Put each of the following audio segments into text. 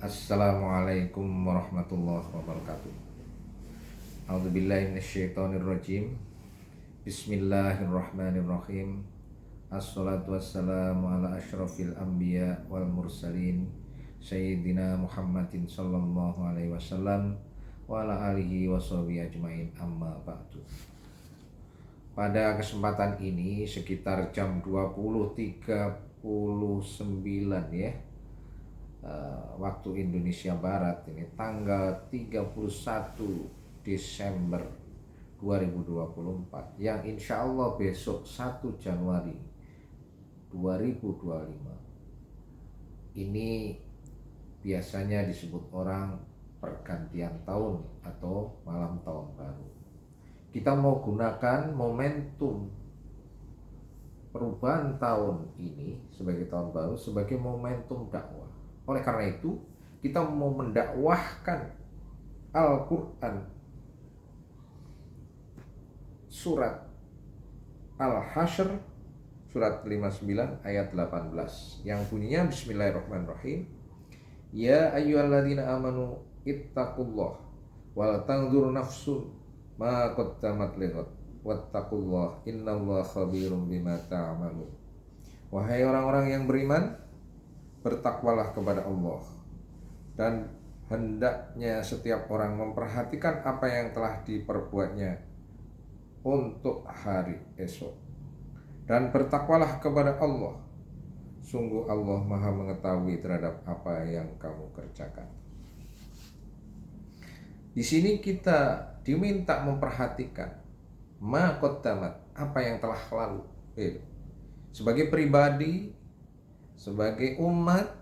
Assalamualaikum warahmatullahi wabarakatuh. A'udzubillahi minasyaitonirrajim. Bismillahirrahmanirrahim. Assalatu wassalamu ala asyrafil anbiya wal mursalin Sayyidina Muhammadin sallallahu alaihi wasallam wa ala alihi washabihi ajmain, amma ba'du. Pada kesempatan ini sekitar jam 20.39 ya, waktu Indonesia Barat, ini tanggal 31 Desember 2024, yang insya Allah besok 1 Januari 2025 ini biasanya disebut orang pergantian tahun atau malam tahun baru. Kita mau gunakan momentum perubahan tahun ini sebagai tahun baru sebagai momentum dakwah. Oleh karena itu, kita mau mendakwahkan Al-Quran surat Al-Hasyr surat 59 ayat 18 yang bunyinya Bismillahirrahmanirrahim. Ya ayyuhalladzina amanu ittaqullah wal tanzur nafsun ma qaddamat lighad wattaqullah innallaha khabirum bima ta'malun. Wahai orang-orang yang beriman, bertakwalah kepada Allah, dan hendaknya setiap orang memperhatikan apa yang telah diperbuatnya untuk hari esok, dan bertakwalah kepada Allah, sungguh Allah Maha mengetahui terhadap apa yang kamu kerjakan. Di sini kita diminta memperhatikan ma qaddamat, apa yang telah lalu. Sebagai pribadi, sebagai umat,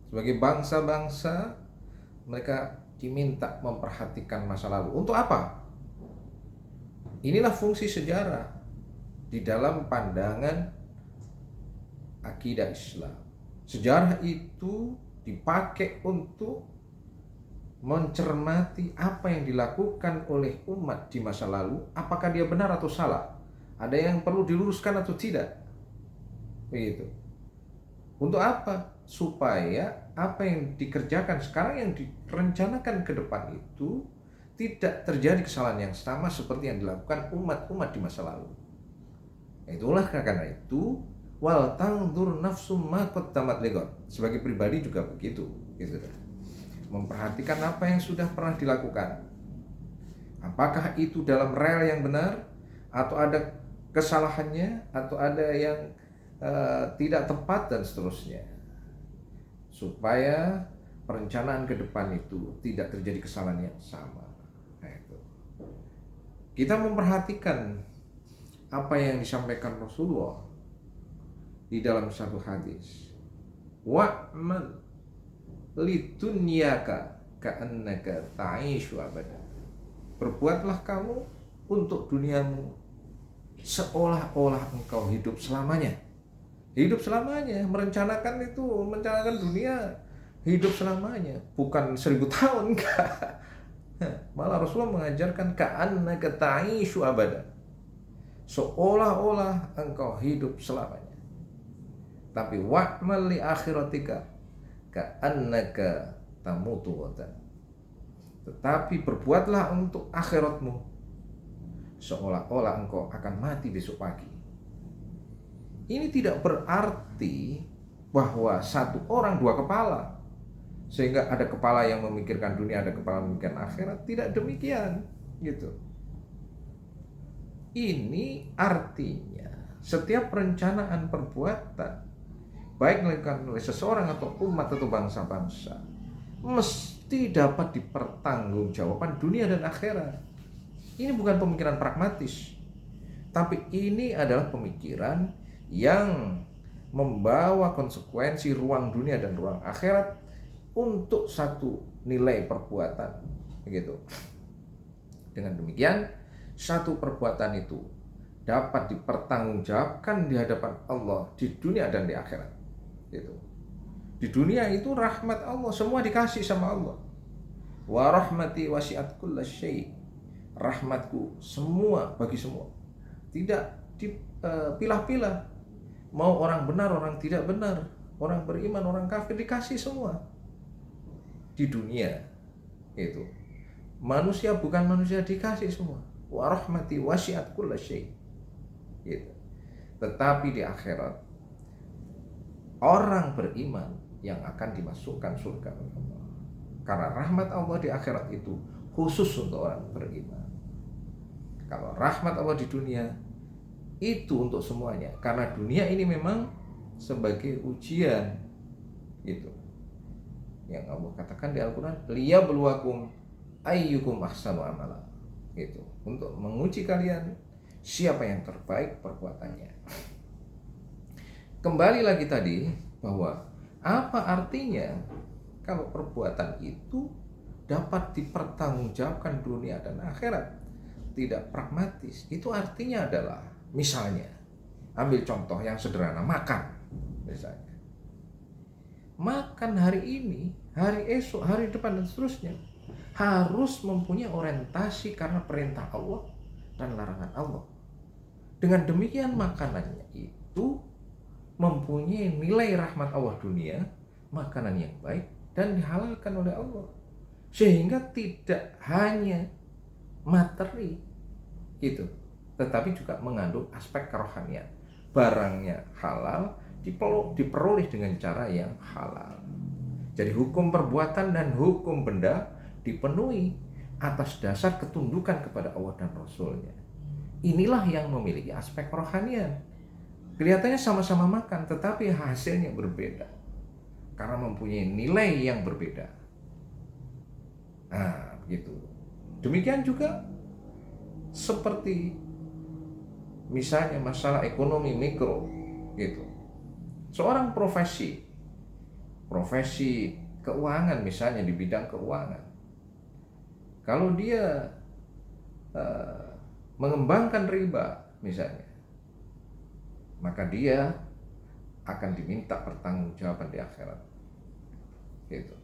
sebagai bangsa-bangsa, mereka diminta memperhatikan masa lalu. Untuk apa? Inilah fungsi sejarah di dalam pandangan akidah Islam. Sejarah itu dipakai untuk mencermati apa yang dilakukan oleh umat di masa lalu, apakah dia benar atau salah, ada yang perlu diluruskan atau tidak. Begitu. Untuk apa? Supaya apa yang dikerjakan sekarang, yang direncanakan ke depan itu tidak terjadi kesalahan yang sama seperti yang dilakukan umat-umat di masa lalu. Itulah karena itu wal tanzur nafsum ma qaddamat lighad. Sebagai pribadi juga begitu, gitu. Memperhatikan apa yang sudah pernah dilakukan. Apakah itu dalam rel yang benar, atau ada kesalahannya, atau ada yang tidak tepat, dan seterusnya, supaya perencanaan ke depan itu tidak terjadi kesalahan yang sama. Nah, itu. Kita memperhatikan apa yang disampaikan Rasulullah di dalam satu hadis. Wa'mal lidunyaka ka'annaka ta'ishu abada. Berbuatlah kamu untuk duniamu seolah-olah engkau hidup selamanya. Hidup selamanya, merencanakan itu, merencanakan dunia hidup selamanya, bukan 1000 tahun, enggak. Malah Rasulullah mengajarkan ka'annaka ta'ishu abada, seolah-olah engkau hidup selamanya. Tapi wa'mal li akhiratika ka'annaka tamutu ghadan. Tetapi berbuatlah untuk akhiratmu seolah-olah engkau akan mati besok pagi. Ini tidak berarti bahwa satu orang dua kepala, sehingga ada kepala yang memikirkan dunia, ada kepala yang memikirkan akhirat. Tidak demikian, gitu. Ini artinya setiap perencanaan perbuatan, baik dilakukan oleh seseorang atau umat atau bangsa-bangsa, mesti dapat dipertanggungjawabkan dunia dan akhirat. Ini bukan pemikiran pragmatis, tapi ini adalah pemikiran yang membawa konsekuensi ruang dunia dan ruang akhirat untuk satu nilai perbuatan, begitu. Dengan demikian, satu perbuatan itu dapat dipertanggungjawabkan di hadapan Allah di dunia dan di akhirat, gitu. Di dunia itu rahmat Allah, semua dikasih sama Allah. Wa rahmati wasi'at kulla syai'. Rahmatku semua bagi semua, tidak dipilah-pilah. Mau orang benar, orang tidak benar, orang beriman, orang kafir, dikasih semua. di dunia itu. Manusia bukan manusia dikasih semua. Wa rahmati wasi'at kulla syai'. Gitu. Tetapi di akhirat orang beriman yang akan dimasukkan surga oleh Allah. Karena rahmat Allah di akhirat itu khusus untuk orang beriman. Kalau rahmat Allah di dunia itu untuk semuanya. Karena dunia ini memang sebagai ujian gitu. Yang Allah katakan di Al-Quran, liyabluwakum ayyukum ahsanu amala. Gitu. Untuk menguji kalian siapa yang terbaik perbuatannya. Kembali lagi tadi bahwa apa artinya kalau perbuatan itu dapat dipertanggungjawabkan dunia dan akhirat, tidak pragmatis. Itu artinya adalah misalnya, ambil contoh yang sederhana, makan misalnya. Makan hari ini, hari esok, hari depan dan seterusnya harus mempunyai orientasi karena perintah Allah dan larangan Allah. Dengan demikian makanannya itu mempunyai nilai rahmat Allah dunia, makanan yang baik dan dihalalkan oleh Allah, sehingga tidak hanya materi gitu, tetapi juga mengandung aspek kerohanian. Barangnya halal diperoleh dengan cara yang halal. Jadi hukum perbuatan dan hukum benda dipenuhi atas dasar ketundukan kepada Allah dan Rasulnya. Inilah yang memiliki aspek kerohanian. Kelihatannya sama-sama makan, tetapi hasilnya berbeda karena mempunyai nilai yang berbeda. Nah, begitu. Demikian juga seperti misalnya masalah ekonomi mikro gitu. Seorang profesi keuangan misalnya di bidang keuangan, kalau dia mengembangkan riba misalnya, maka dia akan diminta pertanggungjawaban di akhirat gitu.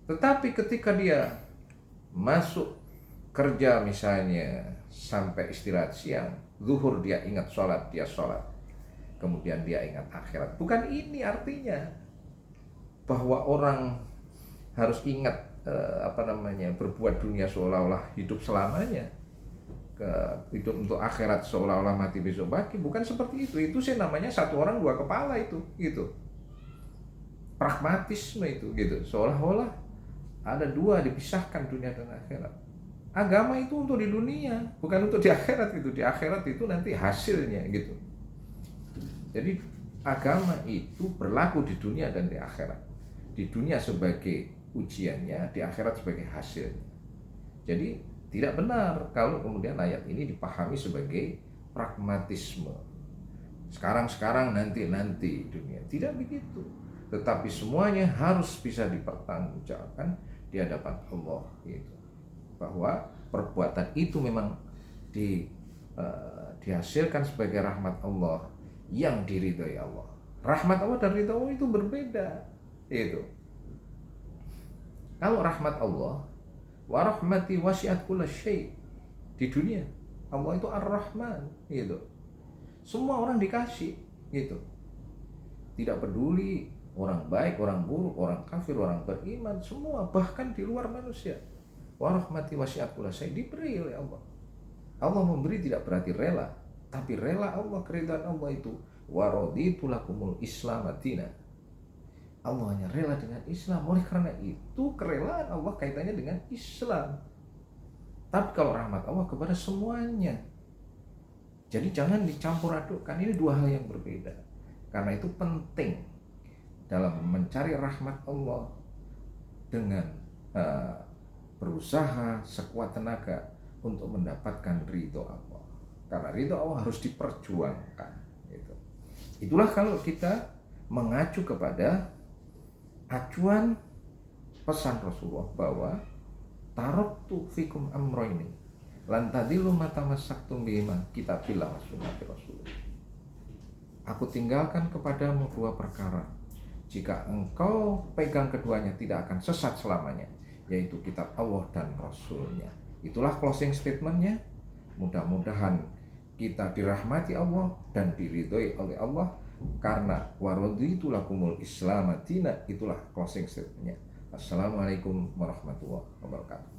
Tetapi ketika dia masuk kerja misalnya sampai istirahat siang, zuhur dia ingat sholat, dia sholat, kemudian dia ingat akhirat. Bukan ini artinya bahwa orang harus ingat berbuat dunia seolah-olah hidup selamanya, hidup untuk akhirat seolah-olah mati besok pagi. Bukan seperti itu. Itu sih namanya satu orang dua kepala itu gitu. Pragmatisme itu gitu. Seolah-olah ada dua, dipisahkan dunia dan akhirat. Agama itu untuk di dunia, bukan untuk di akhirat gitu. Di akhirat itu nanti hasilnya gitu. Jadi agama itu berlaku di dunia dan di akhirat. Di dunia sebagai ujiannya, di akhirat sebagai hasilnya. Jadi tidak benar kalau kemudian ayat ini dipahami sebagai pragmatisme. Sekarang nanti dunia. Tidak begitu. Tetapi semuanya harus bisa dipertanggungjawabkan di hadapan Allah gitu. Bahwa perbuatan itu memang dihasilkan sebagai rahmat Allah yang diridhoi Allah. Rahmat Allah dan ridha Allah itu berbeda. Itu. Kalau rahmat Allah, wa rahmati wasi'at kulla syai', di dunia Allah itu Ar-Rahman gitu. Semua orang dikasih gitu. Tidak peduli orang baik, orang buruk, orang kafir, orang beriman, semua bahkan di luar manusia. Wa rahmati wasi'at kulla syai', diberi oleh Allah. Allah memberi tidak berarti rela, tapi rela Allah, keridhaan Allah itu wa raditu lakumul Islam madina. Allah hanya rela dengan Islam. Oleh karena itu kerelaan Allah kaitannya dengan Islam. Tapi kalau rahmat Allah kepada semuanya. Jadi jangan dicampur adukkan. Ini dua hal yang berbeda. Karena itu penting dalam mencari rahmat Allah dengan berusaha sekuat tenaga untuk mendapatkan ridho Allah. Karena ridho Allah harus diperjuangkan. Itulah kalau kita mengacu kepada acuan pesan Rasulullah bahwa taraktu fikum amroini lan tadillu ma tamassaktum bihima kitabillah wa sunnati Rasulullah. Aku tinggalkan kepadamu dua perkara. Jika engkau pegang keduanya tidak akan sesat selamanya, yaitu kitab Allah dan Rasulnya. Itulah closing statementnya. Mudah-mudahan kita dirahmati Allah dan diridhoi oleh Allah. Karena waraditu lakumul Islam madina, itulah closing statementnya. Assalamualaikum warahmatullahi wabarakatuh.